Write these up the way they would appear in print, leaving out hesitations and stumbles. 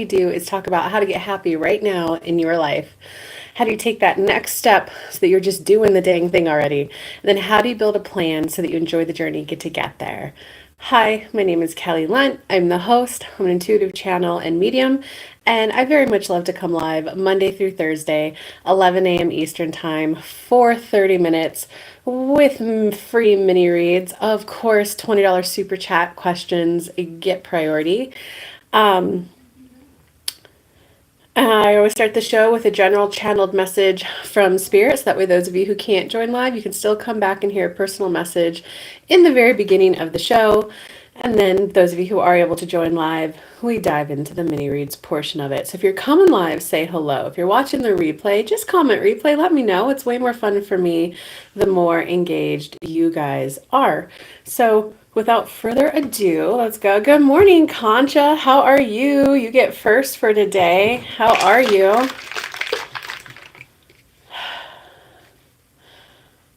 do is talk about how to get happy right now in your life. How do you take that next step so that you're just doing the dang thing already? And then how do you build a plan so that you enjoy the journey and get there? Hi, my name is Kelly Lunt. I'm the host. I'm an intuitive channel and medium, and I very much love to come live Monday through Thursday, 11 a.m. Eastern Time for 30 minutes with free mini reads. Of course, $20 super chat questions get priority. Um, I always start the show with a general channeled message from spirits. That way, those of you who can't join live, you can still come back and hear a personal message in the very beginning of the show. And then those of you who are able to join live, we dive into the mini reads portion of it. So if you're coming live, say hello. If you're watching the replay, just comment replay. Let me know. It's way more fun for me the more engaged you guys are. So without further ado, let's go. Good morning, Concha. How are you? You get first for today. How are you?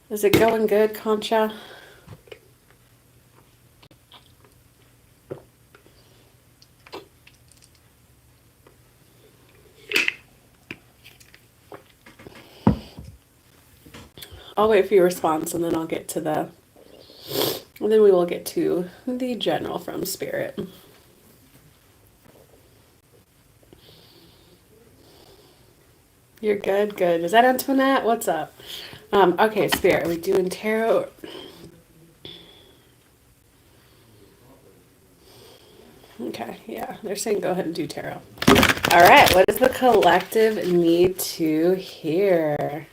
Is it going good, Concha? I'll wait for your response and then I'll get to and then we will get to the general from Spirit. You're good, good. Is that Antoinette? What's up? Okay, Spirit, are we doing tarot? Okay, yeah, they're saying go ahead and do tarot. All right, what does the collective need to hear?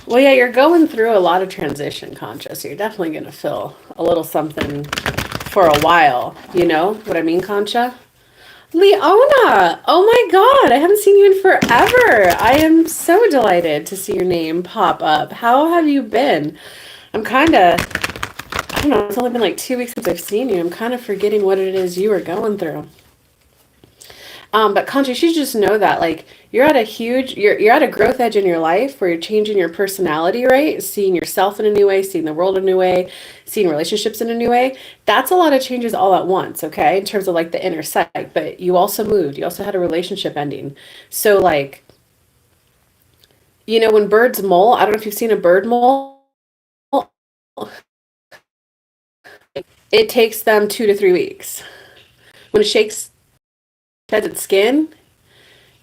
Well, yeah, you're going through a lot of transition, Concha, so you're definitely going to feel a little something for a while. You know what I mean, Concha? Leona! Oh my god, I haven't seen you in forever. I am so delighted to see your name pop up. How have you been? I'm kind of, I don't know, it's only been like 2 weeks since I've seen you. I'm kind of forgetting what it is you were going through. But Concha, you should just know that like you're at a growth edge in your life where you're changing your personality, right? Seeing yourself in a new way, seeing the world in a new way, seeing relationships in a new way. That's a lot of changes all at once, okay? In terms of like the inner psyche. But you also moved. You also had a relationship ending. So like, when birds molt, I don't know if you've seen a bird molt. It takes them 2 to 3 weeks. When it shakes its skin,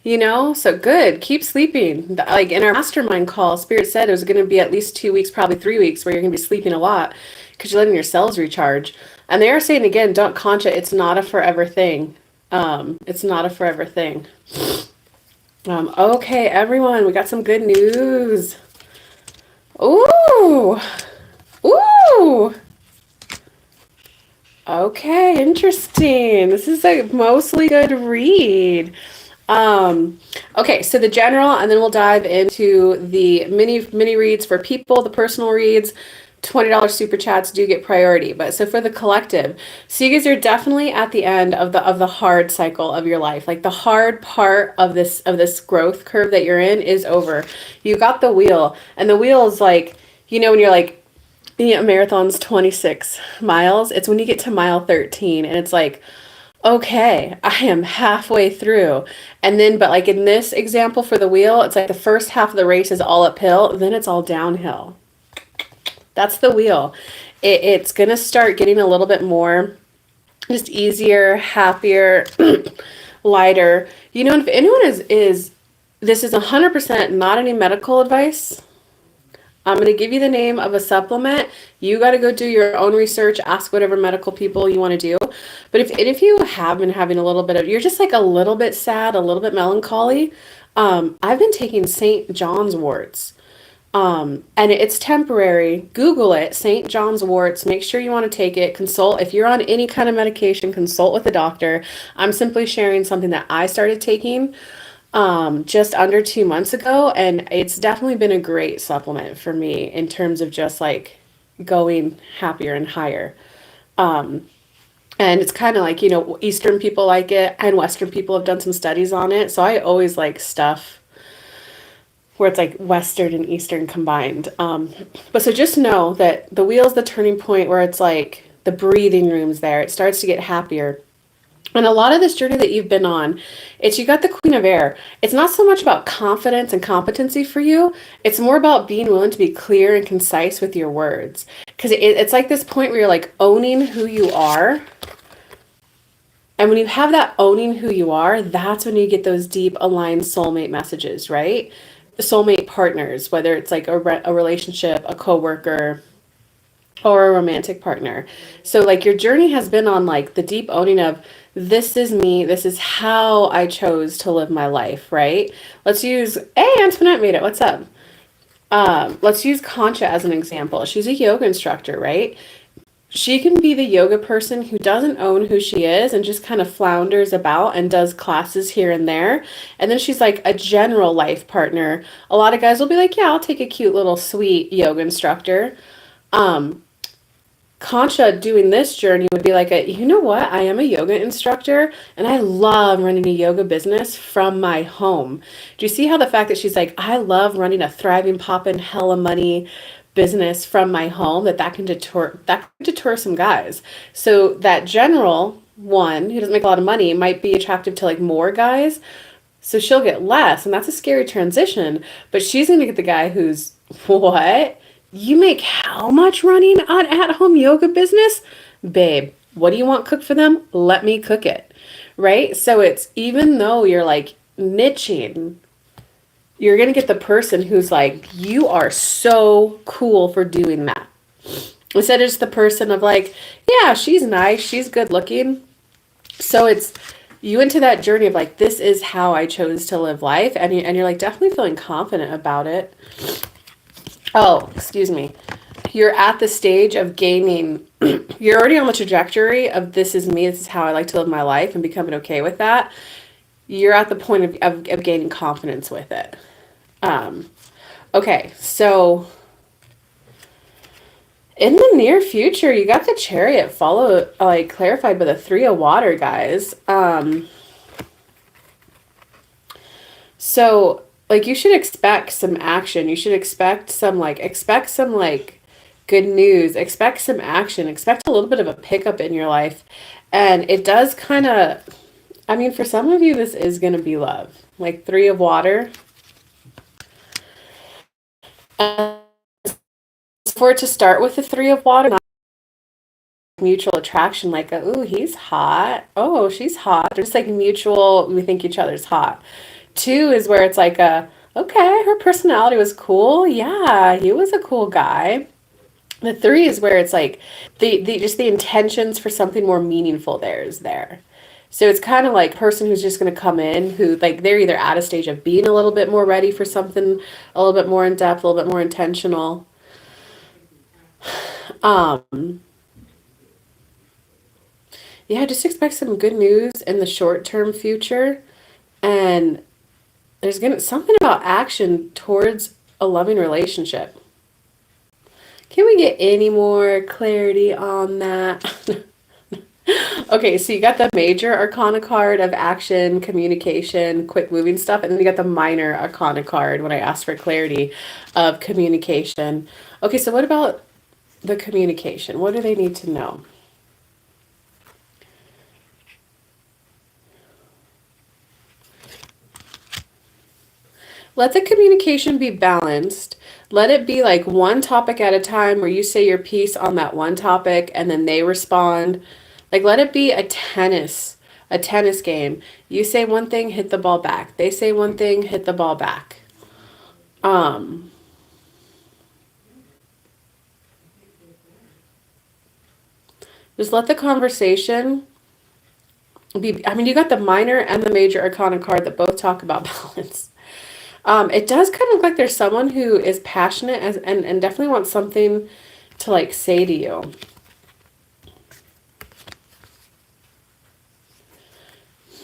so good. Keep sleeping. Like in our mastermind call, Spirit said it was going to be at least 2 weeks, probably 3 weeks, where you're going to be sleeping a lot because you're letting your cells recharge. And they are saying again, don't Concha, it's not a forever thing. It's not a forever thing. Okay, everyone, we got some good news. Ooh. Ooh. Okay, interesting. This is a mostly good read. Okay, so the general, and then we'll dive into the mini reads for people, the personal reads. $20 super chats do get priority. But so for the collective, so you guys are definitely at the end of the hard cycle of your life. Like the hard part of this growth curve that you're in is over. You got the wheel, and the wheel is like, when you're like, marathon's 26 miles. It's when you get to mile 13 and it's like, okay, I am halfway through. And then, but like in this example for the wheel, it's like the first half of the race is all uphill, then it's all downhill. That's the wheel. It's going to start getting a little bit more just easier, happier, lighter. If anyone is this is 100% not any medical advice. I'm going to give you the name of a supplement. You got to go do your own research, ask whatever medical people you want to do. But if you have been having a little bit of, you're just like a little bit sad, a little bit melancholy, I've been taking St. John's worts. And it's temporary. Google it, St. John's worts. Make sure you want to take it. Consult. If you're on any kind of medication, consult with a doctor. I'm simply sharing something that I started taking just under 2 months ago, and it's definitely been a great supplement for me in terms of just like going happier and higher. And it's kind of like, Eastern people like it and Western people have done some studies on it. So I always like stuff where it's like Western and Eastern combined. But so just know that the wheel's the turning point where it's like the breathing room's there. It starts to get happier. And a lot of this journey that you've been on, it's you got the Queen of Air. It's not so much about confidence and competency for you. It's more about being willing to be clear and concise with your words. Because it's like this point where you're like owning who you are. And when you have that owning who you are, that's when you get those deep aligned soulmate messages, right? The soulmate partners, whether it's like a relationship, a coworker, or a romantic partner. So like your journey has been on like the deep owning of this is me, this is how I chose to live my life, right? Let's use, hey, Antoinette made it. What's up? Let's use Concha as an example. She's a yoga instructor, right? She can be the yoga person who doesn't own who she is and just kind of flounders about and does classes here and there. And then she's like a general life partner. A lot of guys will be like, yeah, I'll take a cute little sweet yoga instructor. Um, Concha doing this journey would be like you know what? I am a yoga instructor and I love running a yoga business from my home. Do you see how the fact that she's like, I love running a thriving, poppin', hella money business from my home, that can deter some guys. So that general one who doesn't make a lot of money might be attractive to like more guys. So she'll get less, and that's a scary transition. But she's going to get the guy who's, what? You make how much running an at home yoga business? Babe, what do you want cooked for them? Let me cook it. Right? So it's even though you're like niching, you're going to get the person who's like, you are so cool for doing that. Instead of just the person of like, yeah, she's nice, she's good looking. So it's you into that journey of like, this is how I chose to live life. And you're like definitely feeling confident about it. Oh, excuse me. You're at the stage of gaining, you're already on the trajectory of this is me, this is how I like to live my life and becoming okay with that. You're at the point of gaining confidence with it. Um, okay, so in the near future, you got the Chariot followed, like clarified by the Three of Water, guys. So like you should expect some action. You should expect some like good news, expect some action, expect a little bit of a pickup in your life. And it does kind of, I mean, for some of you, this is going to be love. Like Three of Water. And for it to start with the Three of Water, not mutual attraction, like, ooh, he's hot. Oh, she's hot. Just like mutual, we think each other's hot. Two is where it's like okay, her personality was cool. Yeah, he was a cool guy. The three is where it's like the just the intentions for something more meaningful there is there. So it's kind of like person who's just going to come in who like they're either at a stage of being a little bit more ready for something a little bit more in depth, a little bit more intentional. Um, yeah, just expect some good news in the short term future. And there's gonna something about action towards a loving relationship. Can we get any more clarity on that? Okay, so you got the major arcana card of action, communication, quick moving stuff, and then you got the minor arcana card when I asked for clarity of communication. Okay, so what about the communication? What do they need to know? Let the communication be balanced. Let it be like one topic at a time where you say your piece on that one topic and then they respond. Like let it be a tennis game. You say one thing, hit the ball back. They say one thing, hit the ball back. Um, just let the conversation be, I mean, you got the minor and the major arcana card that both talk about balance. It does kind of look like there's someone who is passionate and definitely wants something to like say to you.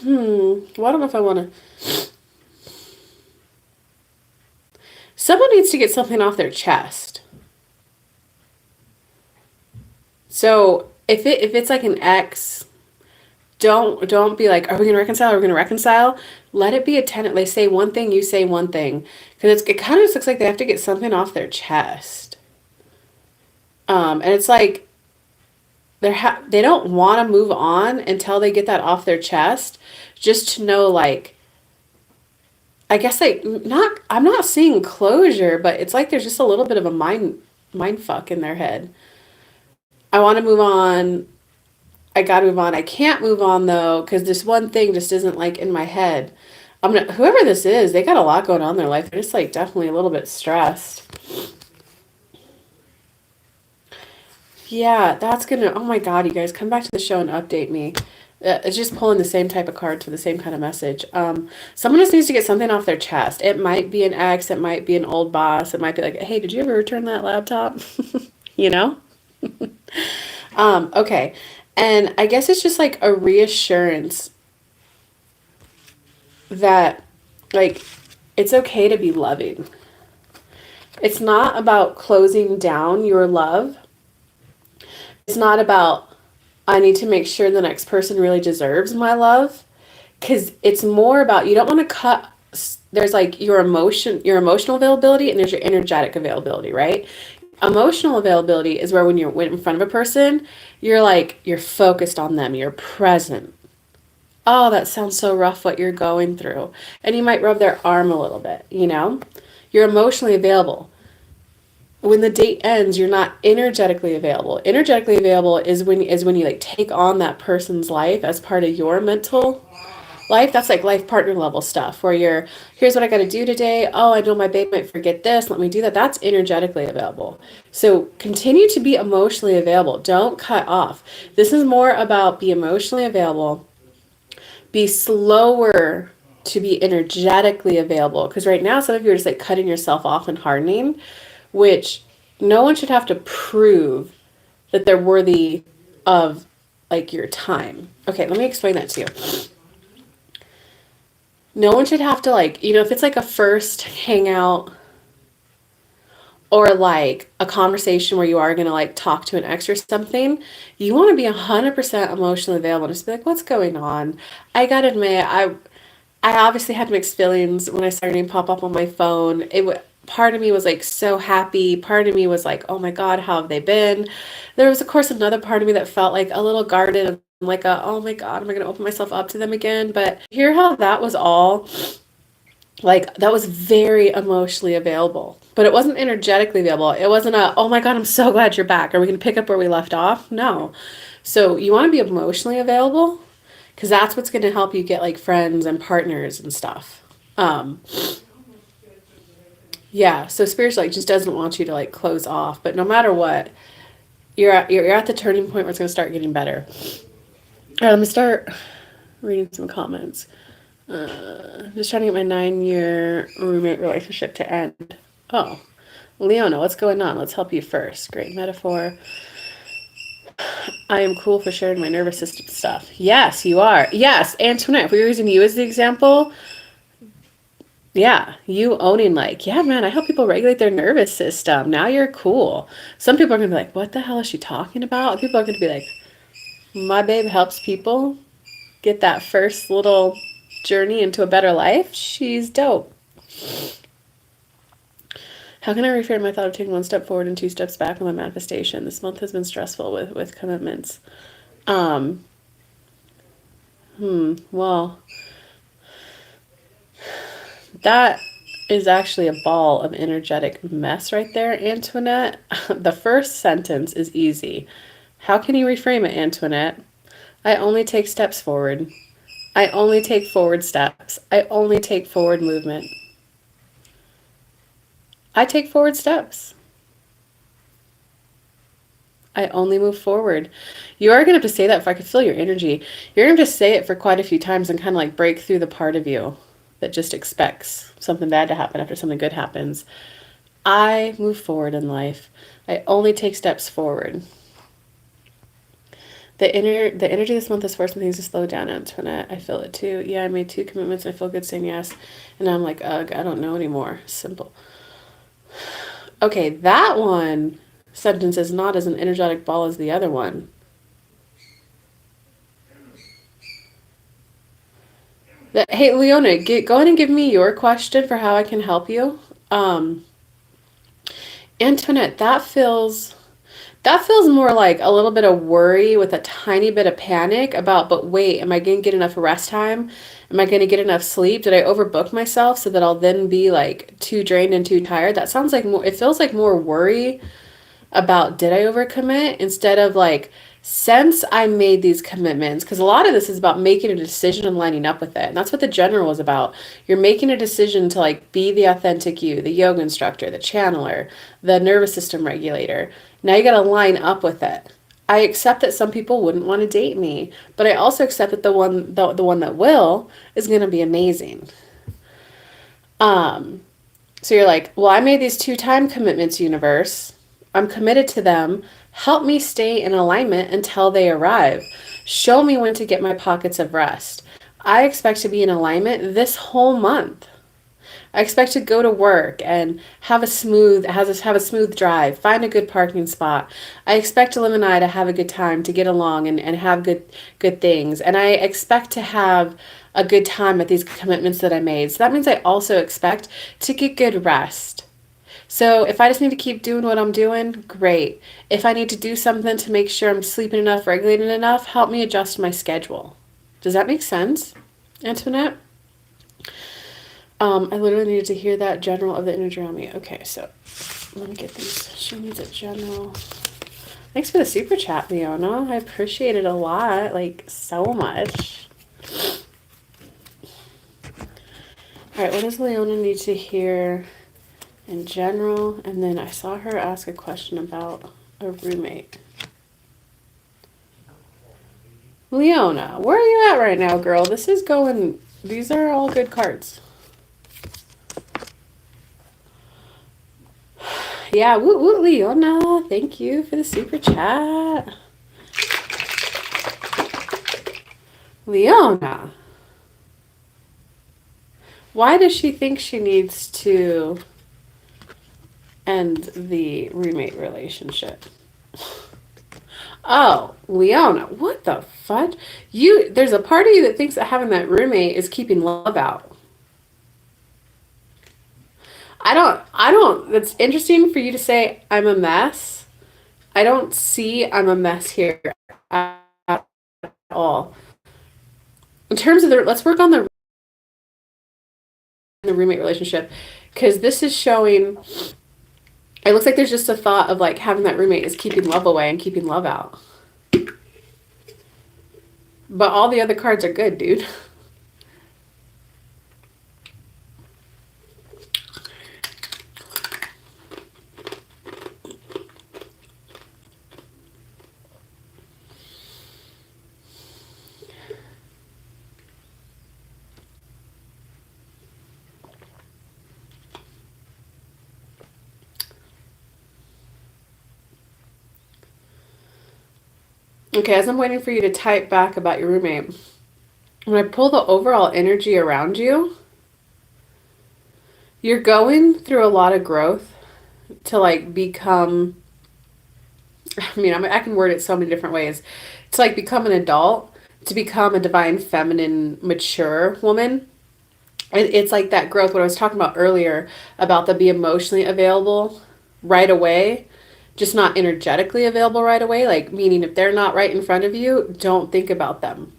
Well, I don't know if I want to. Someone needs to get something off their chest. So if it's like an ex, don't be like, are we gonna reconcile? Are we gonna reconcile? Let it be a tenant. They say one thing, you say one thing, because it kind of just looks like they have to get something off their chest. And it's like they don't want to move on until they get that off their chest, just to know, like, I guess, like, not, I'm not seeing closure, but it's like there's just a little bit of a mind fuck in their head. I want to move on. I got to move on. I can't move on though because this one thing just isn't like in my head. I'm gonna, whoever this is, they got a lot going on in their life. They're just like definitely a little bit stressed. Yeah, that's gonna. Oh my God, you guys, come back to the show and update me. It's just pulling the same type of cards for the same kind of message. Someone just needs to get something off their chest. It might be an ex. It might be an old boss. It might be like, hey, did you ever return that laptop? You know? Okay. And I guess it's just like a reassurance that, like, it's okay to be loving. It's not about closing down your love. It's not about, I need to make sure the next person really deserves my love. Because it's more about, you don't want to cut. There's like your emotional availability, and there's your energetic availability, right? Emotional availability is where when you're in front of a person, you're like, you're focused on them, you're present. Oh, that sounds so rough what you're going through. And you might rub their arm a little bit, you know? You're emotionally available. When the date ends, you're not energetically available. Energetically available is when you like take on that person's life as part of your mental life. That's like life partner level stuff where you're, here's what I got to do today. Oh, I know my babe might forget this. Let me do that. That's energetically available. So continue to be emotionally available. Don't cut off. This is more about be emotionally available, be slower to be energetically available. Because right now, some of you are just like cutting yourself off and hardening, which no one should have to prove that they're worthy of like your time. Okay, let me explain that to you. No one should have to, like, if it's like a first hangout or like a conversation where you are going to like talk to an ex or something, you want to be 100% emotionally available. Just be like, what's going on? I got to admit, I obviously had mixed feelings when I started getting pop up on my phone. Part of me was like so happy. Part of me was like, oh my God, how have they been? There was, of course, another part of me that felt like a little guarded, and like, oh my God, am I going to open myself up to them again? But hear how that was all like, that was very emotionally available, but it wasn't energetically available. It wasn't oh my God, I'm so glad you're back. Are we going to pick up where we left off? No. So you want to be emotionally available because that's what's going to help you get like friends and partners and stuff. Um, yeah. So Spirit like just doesn't want you to like close off, but no matter what, you're at the turning point where it's going to start getting better. All right, let me start reading some comments. Just trying to get my 9-year roommate relationship to end. Oh, Leona, what's going on? Let's help you first. Great metaphor. I am cool for sharing my nervous system stuff. Yes, you are. Yes, Antoinette, if we were using you as the example, yeah, you owning like, yeah, man, I help people regulate their nervous system. Now you're cool. Some people are going to be like, what the hell is she talking about? People are going to be like, my babe helps people get that first little journey into a better life. She's dope. How can I reframe my thought of taking one step forward and 2 steps back on my manifestation? This month has been stressful with commitments. Well, that is actually a ball of energetic mess right there, Antoinette. The first sentence is easy. How can you reframe it, Antoinette? I only take steps forward. I only take forward steps. I only take forward movement. I take forward steps. I only move forward. You are going to have to say that if I could feel your energy. You're going to have to say it for quite a few times and kind of like break through the part of you that just expects something bad to happen after something good happens. I move forward in life. I only take steps forward. The energy this month is forcing things to slow down, Antoinette. I feel it too. Yeah, I made 2 commitments. I feel good saying yes. And I'm like, ugh, I don't know anymore. Simple. Okay, that one sentence is not as an energetic ball as the other one. Hey, Leona, go ahead and give me your question for how I can help you. Antoinette, that That feels more like a little bit of worry with a tiny bit of panic about, but wait, am I going to get enough rest time? Am I going to get enough sleep? Did I overbook myself so that I'll then be like too drained and too tired? That sounds like more, it feels like more worry about did I overcommit instead of like since I made these commitments, because a lot of this is about making a decision and lining up with it. And that's what the general is about. You're making a decision to like be the authentic you, the yoga instructor, the channeler, the nervous system regulator. Now you got to line up with it. I accept that some people wouldn't want to date me, but I also accept that the one that will is going to be amazing. Um, so you're like, well, I made these two time commitments, universe. I'm committed to them. Help me stay in alignment until they arrive. Show me when to get my pockets of rest. I expect to be in alignment this whole month. I expect to go to work and have a smooth drive, find a good parking spot. I expect Lim and I to have a good time, to get along and have good things. And I expect to have a good time at these commitments that I made. So that means I also expect to get good rest. So if I just need to keep doing what I'm doing, great. If I need to do something to make sure I'm sleeping enough, regulating enough, help me adjust my schedule. Does that make sense, Antoinette? I literally needed to hear that general of the energy around me. Okay, so let me get these. She needs a general. Thanks for the super chat, Leona. I appreciate it a lot, like so much. All right, what does Leona need to hear in general? And then I saw her ask a question about a roommate. Leona, where are you at right now, girl? This is going, these are all good cards. Yeah, woo woo, Leona. Thank you for the super chat. Leona. Why does she think she needs to end the roommate relationship? Oh, Leona, what the fudge? There's a part of you that thinks that having that roommate is keeping love out. That's interesting for you to say I'm a mess. I don't see I'm a mess here at all. In terms of let's work on the roommate relationship, because this is showing, it looks like there's just a thought of like having that roommate is keeping love away and keeping love out. But all the other cards are good, dude. Okay, as I'm waiting for you to type back about your roommate, when I pull the overall energy around you, you're going through a lot of growth to like become, I can word it so many different ways. To like become an adult, to become a divine feminine, mature woman. It's like that growth, what I was talking about earlier, about the be emotionally available right away, just not energetically available right away. Like, meaning if they're not right in front of you, don't think about them.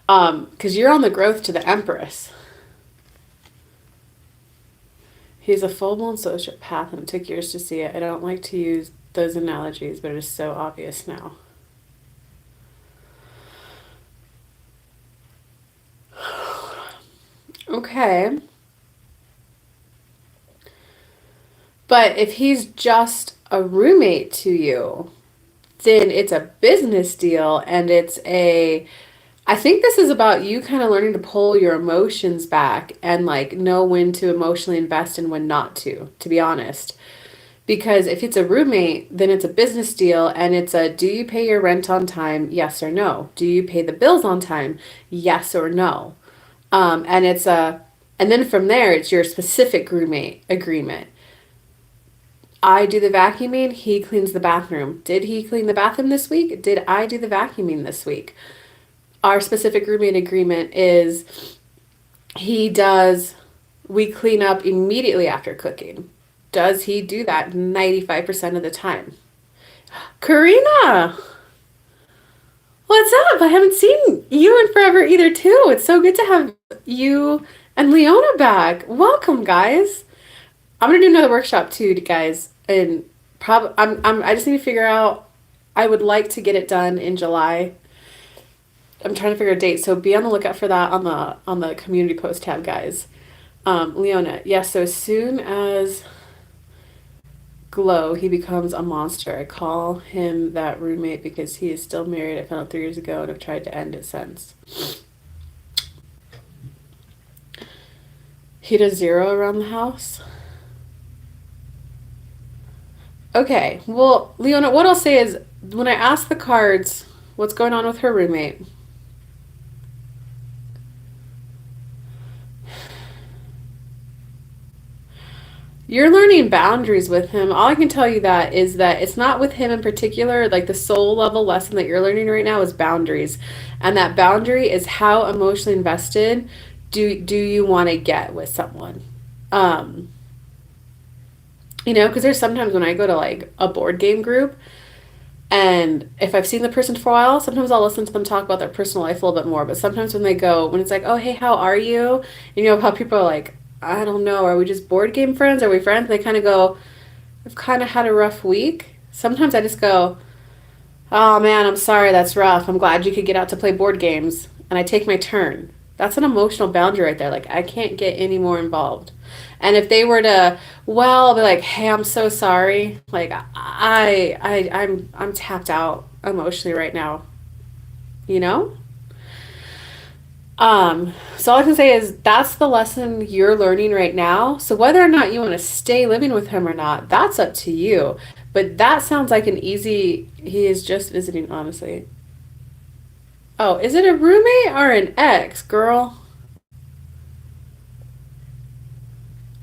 Because you're on the growth to the Empress. He's a full-blown sociopath, and it took years to see it. I don't like to use those analogies, but it is so obvious now. Okay. But if he's just a roommate to you, then it's a business deal, and I think this is about you kind of learning to pull your emotions back and like know when to emotionally invest and when not to be honest. Because if it's a roommate, then it's a business deal, and it's do you pay your rent on time? Yes or no. Do you pay the bills on time? Yes or no. And and then from there, it's your specific roommate agreement. I do the vacuuming, he cleans the bathroom. Did he clean the bathroom this week? Did I do the vacuuming this week? Our specific roommate agreement is we clean up immediately after cooking. Does he do that 95% of the time? Karina, what's up? I haven't seen you in forever either, too. It's so good to have you and Leona back. Welcome, guys. I'm gonna do another workshop too, guys, and I just need to figure out. I would like to get it done in July. I'm trying to figure a date, so be on the lookout for that on the community post tab, guys. Leona, yes. So as soon as Glow, he becomes a monster. I call him that roommate because he is still married. I found out 3 years ago and have tried to end it since. He does zero around the house. Okay, well, Leona, what I'll say is when I ask the cards what's going on with her roommate, you're learning boundaries with him. All I can tell you that is that it's not with him in particular. Like the soul level lesson that you're learning right now is boundaries. And that boundary is how emotionally invested do you want to get with someone? Um, because there's sometimes when I go to like a board game group, and if I've seen the person for a while, sometimes I'll listen to them talk about their personal life a little bit more. But sometimes when it's like, oh, hey, how are you? How people are like, I don't know, are we just board game friends? Are we friends? And they kind of go, I've kind of had a rough week. Sometimes I just go, oh man, I'm sorry, that's rough. I'm glad you could get out to play board games. And I take my turn. That's an emotional boundary right there. Like, I can't get any more involved. And if they were to, well, I'll be like, hey, I'm so sorry. Like, I'm tapped out emotionally right now, you know? So all I can say is that's the lesson you're learning right now. So whether or not you want to stay living with him or not, that's up to you. But that sounds like an easy, he is just visiting, honestly. Oh, is it a roommate or an ex, girl?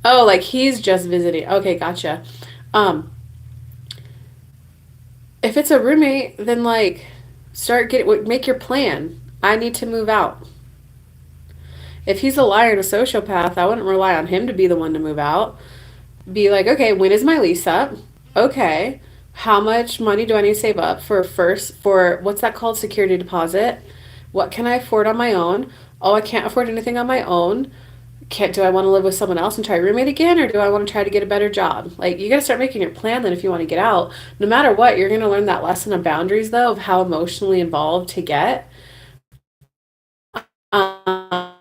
Oh, like he's just visiting. Okay, gotcha. Um, if it's a roommate, then like make your plan. I need to move out. If he's a liar and a sociopath, I wouldn't rely on him to be the one to move out. Be like, okay, when is my lease up? Okay, how much money do I need to save up for what's that called? Security deposit. What can I afford on my own? Oh, I can't afford anything on my own. Can't Do I want to live with someone else and try roommate again, or do I want to try to get a better job? Like you got to start making your plan then if you want to get out. No matter what, you're going to learn that lesson of boundaries though, of how emotionally involved to get. Um,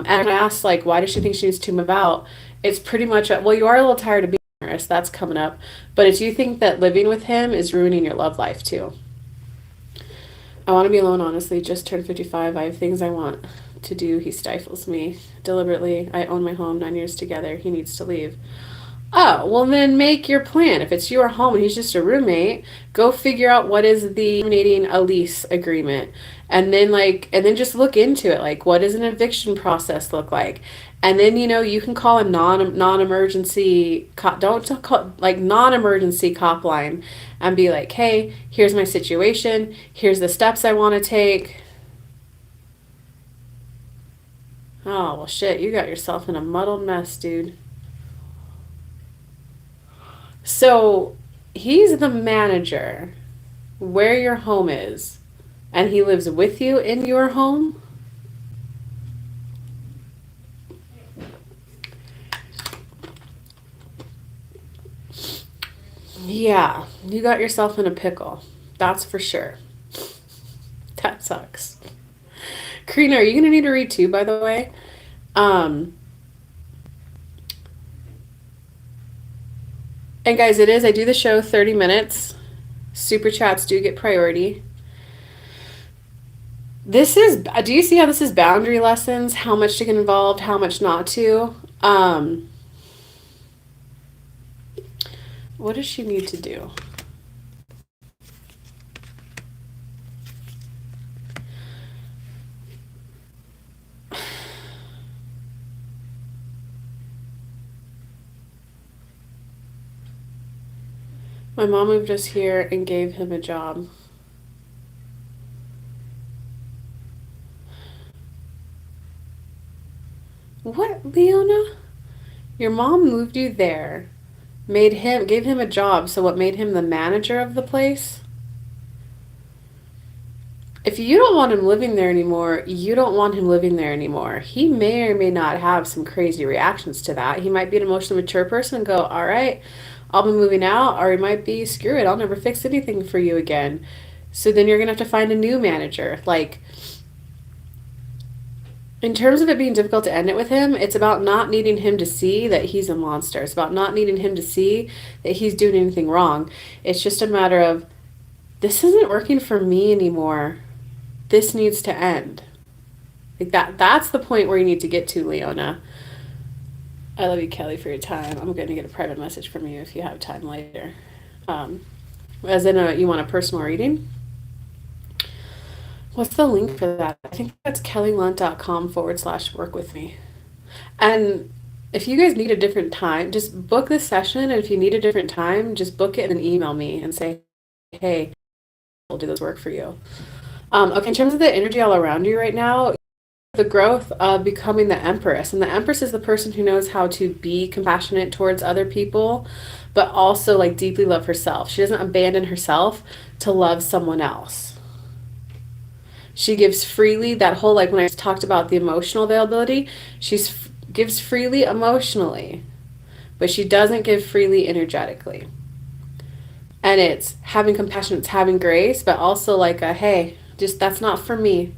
and I asked like, why does she think she needs to move out? It's pretty much well, you are a little tired of being generous. That's coming up, but it's you think that living with him is ruining your love life too. I want to be alone, honestly. Just turned 55. I have things I want to do. He stifles me deliberately. I own my home, 9 years together. He needs to leave. Oh, well, then make your plan. If it's your home and he's just a roommate, go figure out what is the terminating a lease agreement. And then just look into it. Like, what does an eviction process look like? And then, you can call a non-emergency cop, don't call like non-emergency cop line and be like, hey, here's my situation. Here's the steps I want to take. Oh, well, shit, you got yourself in a muddled mess, dude. So he's the manager where your home is, and he lives with you in your home. Yeah, you got yourself in a pickle. That's for sure. That sucks. Karina, are you gonna need to read too, by the way? Um, and guys, I do the show 30 minutes. Super chats do get priority. Do you see how this is boundary lessons? How much to get involved, how much not to? What does she need to do? My mom moved us here and gave him a job. What, Leona? Your mom moved you there gave him a job. So what made him the manager of the place? If you don't want him living there anymore, you don't want him living there anymore. He may or may not have some crazy reactions to that. He might be an emotionally mature person and go, all right, I'll be moving out. Or he might be, screw it, I'll never fix anything for you again. So then you're going to have to find a new manager. Like, in terms of it being difficult to end it with him, it's about not needing him to see that he's a monster. It's about not needing him to see that he's doing anything wrong. It's just a matter of, this isn't working for me anymore. This needs to end. Like that's the point where you need to get to, Leona. I love you, Kelly, for your time. I'm going to get a private message from you if you have time later. Um, as in, you want a personal reading? What's the link for that? I think that's kellylunt.com/work with me. And if you guys need a different time, just book this session. And if you need a different time, just book it and email me and say, hey, we'll do this work for you. Okay, in terms of the energy all around you right now, the growth of becoming the Empress. And the Empress is the person who knows how to be compassionate towards other people, but also like deeply love herself. She doesn't abandon herself to love someone else. She gives freely. That whole, like when I talked about the emotional availability, gives freely emotionally, but she doesn't give freely energetically. And it's having compassion, it's having grace, but also like a, hey, just that's not for me.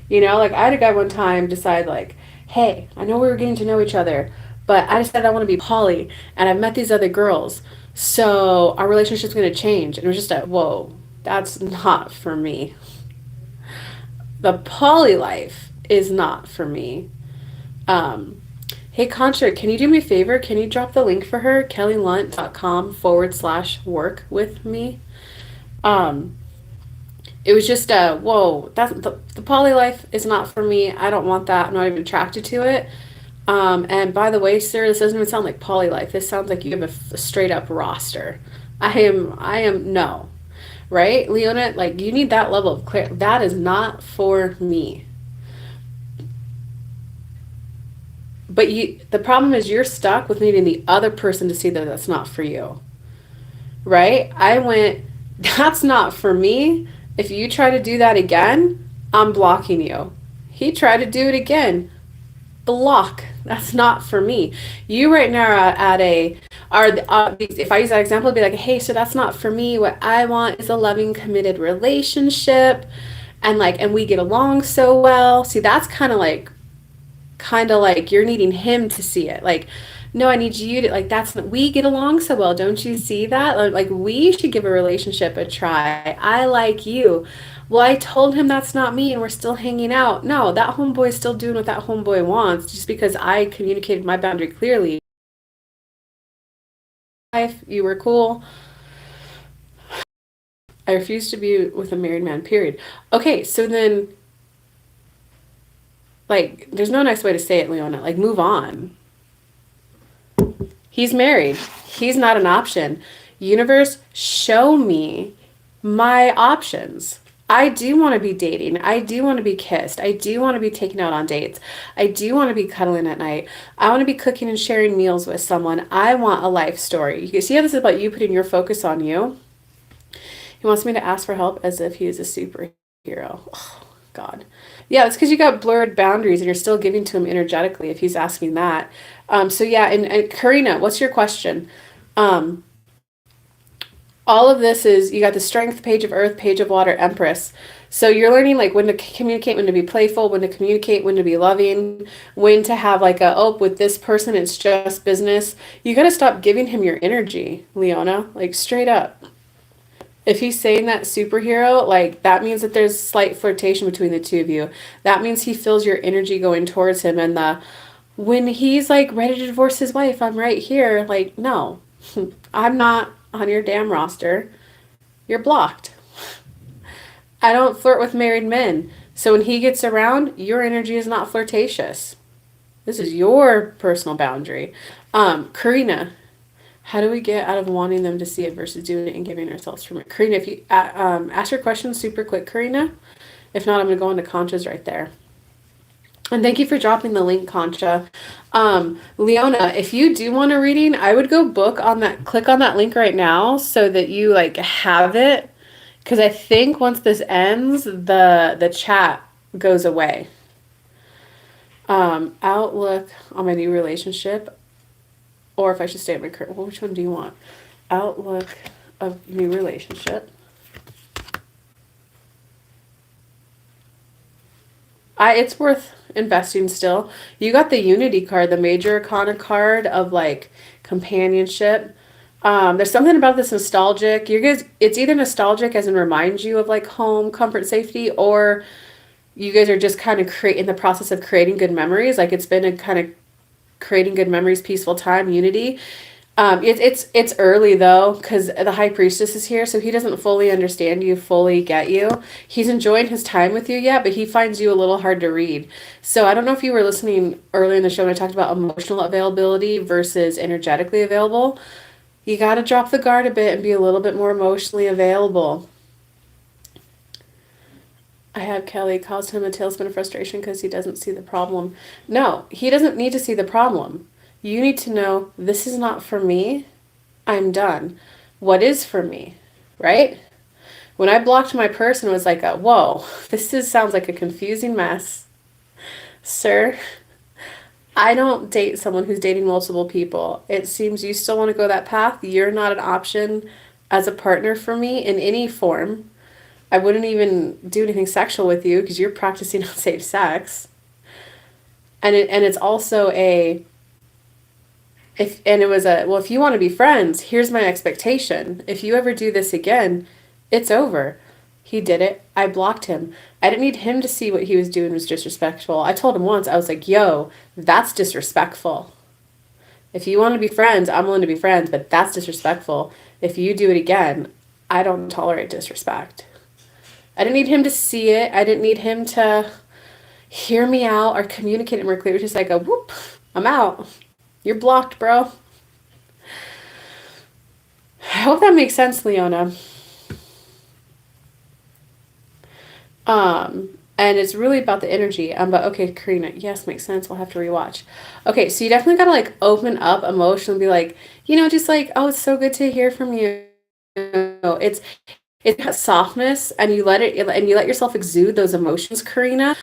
You know, like I had a guy one time decide like, hey, I know we were getting to know each other, but I decided I want to be poly and I've met these other girls. So our relationship's going to change. And it was just a, whoa, that's not for me. The poly life is not for me. Hey, Contra, can you do me a favor? Can you drop the link for her? kellylunt.com/work with me. It was just a, whoa, that's the poly life is not for me. I don't want that. I'm not even attracted to it. And by the way, sir, this doesn't even sound like poly life. This sounds like you have a straight up roster. I am, no. Right? Leona, like you need that level of clarity. That is not for me. But the problem is you're stuck with needing the other person to see that that's not for you. Right? I went, that's not for me. If you try to do that again, I'm blocking you. He tried to do it again. Block. That's not for me. You right now if I use that example, it'd be like, hey, so that's not for me. What I want is a loving, committed relationship. And we get along so well. See, that's kind of like you're needing him to see it. Like, no, I need you to, like, we get along so well. Don't you see that? Like, we should give a relationship a try. I like you. Well, I told him that's not me and we're still hanging out. No, that homeboy's still doing what that homeboy wants just because I communicated my boundary clearly. If you were cool, I refuse to be with a married man, period. Okay, so then, like, there's no nice way to say it, Leona. Like, move on. He's married. He's not an option. Universe, show me my options. I do want to be dating. I do want to be kissed. I do want to be taken out on dates. I do want to be cuddling at night. I want to be cooking and sharing meals with someone. I want a life story. You can see how this is about you putting your focus on you. He wants me to ask for help as if he is a superhero. Oh, God. Yeah, it's because you got blurred boundaries and you're still giving to him energetically if he's asking that. So yeah, and Karina, what's your question? All of this is, you got the strength, page of earth, page of water, empress. So you're learning like when to communicate, when to be playful, when to communicate, when to be loving, when to have like with this person, it's just business. You got to stop giving him your energy, Leona, like straight up. If he's saying that superhero, like that means that there's slight flirtation between the two of you. That means he feels your energy going towards him. And when he's like ready to divorce his wife, I'm right here. Like, no, I'm not on your damn roster. You're blocked. I don't flirt with married men. So when he gets around, your energy is not flirtatious. This is your personal boundary. Karina, how do we get out of wanting them to see it versus doing it and giving ourselves from it? Karina, if you ask your question super quick, Karina. If not, I'm going to go into conscious right there. And thank you for dropping the link, Concha. Leona, if you do want a reading, I would go book on that, click on that link right now so that you like have it. Because I think once this ends, the chat goes away. Outlook on my new relationship, or if I should stay at my current. Well, which one do you want? Outlook of new relationship. It's worth investing still. You got the Unity card, the Major Arcana card of like companionship. There's something about this nostalgic. You guys, it's either nostalgic as in reminds you of like home, comfort, safety, or you guys are just kind of in the process of creating good memories. Like it's been a kind of creating good memories, peaceful time, unity. It's early though, because the high priestess is here, so he doesn't fully understand you, fully get you. He's enjoying his time with you yet, but he finds you a little hard to read. So I don't know if you were listening earlier in the show when I talked about emotional availability versus energetically available. You got to drop the guard a bit and be a little bit more emotionally available. I have Kelly caused him a tailspin of frustration because he doesn't see the problem. No, he doesn't need to see the problem. You need to know this is not for me. I'm done. What is for me? Right? When I blocked my person, it was like, whoa, sounds like a confusing mess. Sir, I don't date someone who's dating multiple people. It seems you still want to go that path. You're not an option as a partner for me in any form. I wouldn't even do anything sexual with you because you're practicing on safe sex. And it's also a if you want to be friends, here's my expectation. If you ever do this again, it's over. He did it. I blocked him. I didn't need him to see what he was doing was disrespectful. I told him once, I was like, yo, that's disrespectful. If you want to be friends, I'm willing to be friends, but that's disrespectful. If you do it again, I don't tolerate disrespect. I didn't need him to see it. I didn't need him to hear me out or communicate it more clearly. It was just like a whoop, I'm out. You're blocked, bro. I hope that makes sense, Leona. And it's really about the energy. But okay, Karina, yes, makes sense. We'll have to rewatch. Okay, so you definitely gotta like open up emotionally and be like, just like, oh, it's so good to hear from you. It's got softness, and you let yourself exude those emotions, Karina.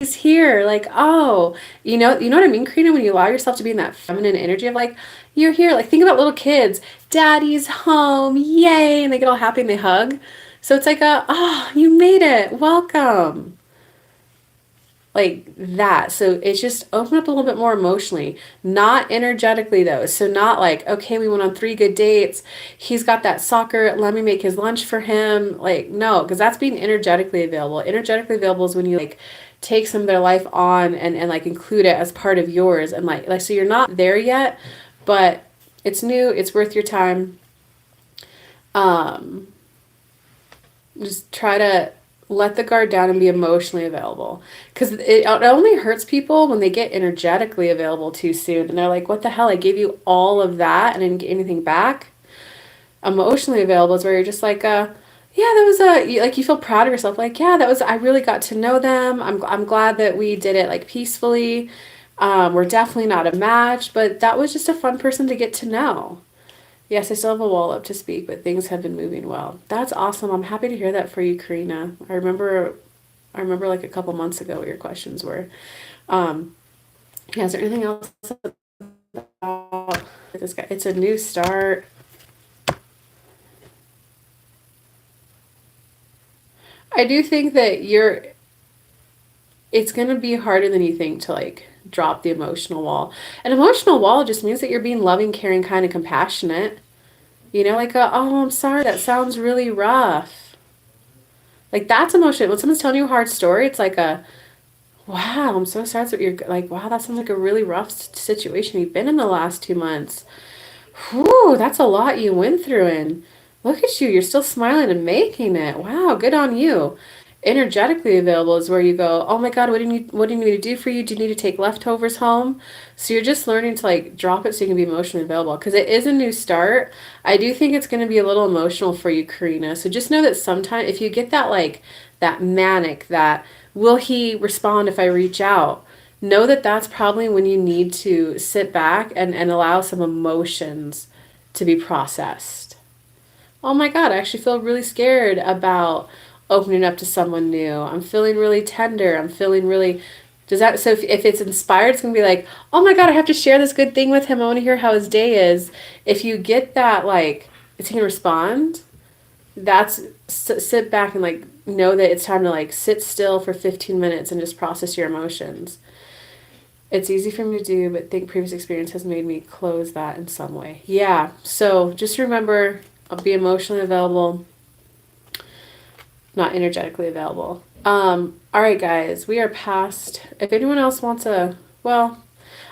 He's here, like, oh, you know what I mean, Karina, when you allow yourself to be in that feminine energy of like, you're here, like think about little kids, daddy's home, yay, and they get all happy and they hug. So it's like oh, you made it, welcome. Like that. So it's just open up a little bit more emotionally, not energetically though. So not like, okay, we went on 3 good dates. He's got that soccer. Let me make his lunch for him. Like, no, because that's being energetically available. Energetically available is when you like take some of their life on and like include it as part of yours. And like, so you're not there yet, but it's new. It's worth your time. Just try to let the guard down and be emotionally available, because it only hurts people when they get energetically available too soon and they're like, what the hell, I gave you all of that and didn't get anything back. Emotionally available is where you're just like yeah, that was like you feel proud of yourself, like, yeah, that was, I really got to know them. I'm glad that we did it like peacefully. We're definitely not a match, but that was just a fun person to get to know. Yes, I still have a wall up to speak, but things have been moving well. That's awesome. I'm happy to hear that for you, Karina. I remember like a couple months ago what your questions were. Yeah, is there anything else about this guy? It's a new start. I do think that it's going to be harder than you think to like drop the emotional wall. An emotional wall just means that you're being loving, caring, kind, and compassionate. Like, oh, I'm sorry, that sounds really rough. Like, that's emotion. When someone's telling you a hard story, it's like wow, I'm so sorry. So you're like, wow, that sounds like a really rough situation you've been in the last 2 months. Whew, that's a lot you went through, and look at you, you're still smiling and making it. Wow, good on you. Energetically available is where you go, oh my God, what do you need me to do for you? Do you need to take leftovers home? So you're just learning to like drop it so you can be emotionally available, because it is a new start. I do think it's going to be a little emotional for you, Karina. So just know that sometimes if you get that like that manic, that Will he respond if I reach out? Know that that's probably when you need to sit back and allow some emotions to be processed. Oh my God, I actually feel really scared about opening up to someone new. I'm feeling really tender. I'm feeling really. Does that, so if it's inspired, it's going to be like, oh my God, I have to share this good thing with him. I want to hear how his day is. If you get that, like, is he going to respond? That's, sit back and like know that it's time to like sit still for 15 minutes and just process your emotions. It's easy for me to do, but think previous experience has made me close that in some way. Yeah. So just remember, I'll be emotionally available, not energetically available. All right, guys, we are past. If anyone else wants a, well,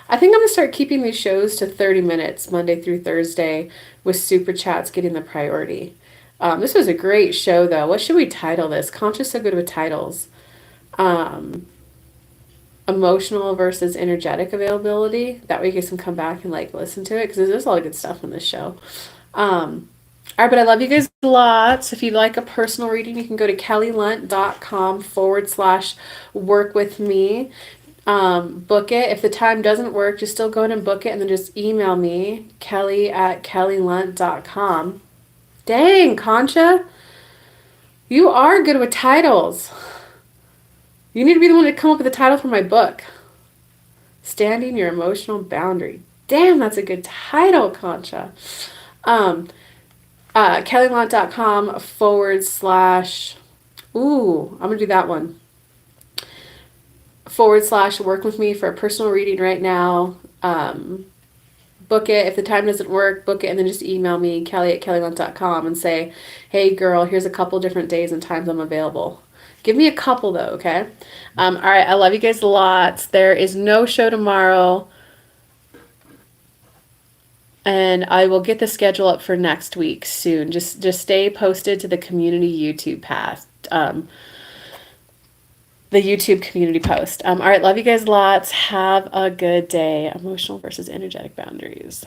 I think I'm gonna start keeping these shows to 30 minutes, Monday through Thursday, with super chats getting the priority. This was a great show, though. What should we title this? Conscious so good with titles. Um, Emotional versus energetic availability. That way you guys can come back and like listen to it because there's a lot of good stuff in this show. All right, but I love you guys a lot. So if you'd like a personal reading, you can go to kellylunt.com/work with me. Book it. If the time doesn't work, just still go ahead and book it and then just email me, kelly@kellylunt.com. Dang, Concha, you are good with titles. You need to be the one to come up with a title for my book. Standing Your Emotional Boundary. Damn, that's a good title, Concha. kellylunt.com/, ooh, I'm going to do that one. /work with me for a personal reading right now. Book it. If the time doesn't work, book it and then just email me, kelly@kellylunt.com, and say, hey girl, here's a couple different days and times I'm available. Give me a couple though, okay? All right, I love you guys a lot. There is no show tomorrow. And I will get the schedule up for next week soon. Just stay posted to the community YouTube path. The YouTube community post. All right, love you guys lots. Have a good day. Emotional versus energetic boundaries.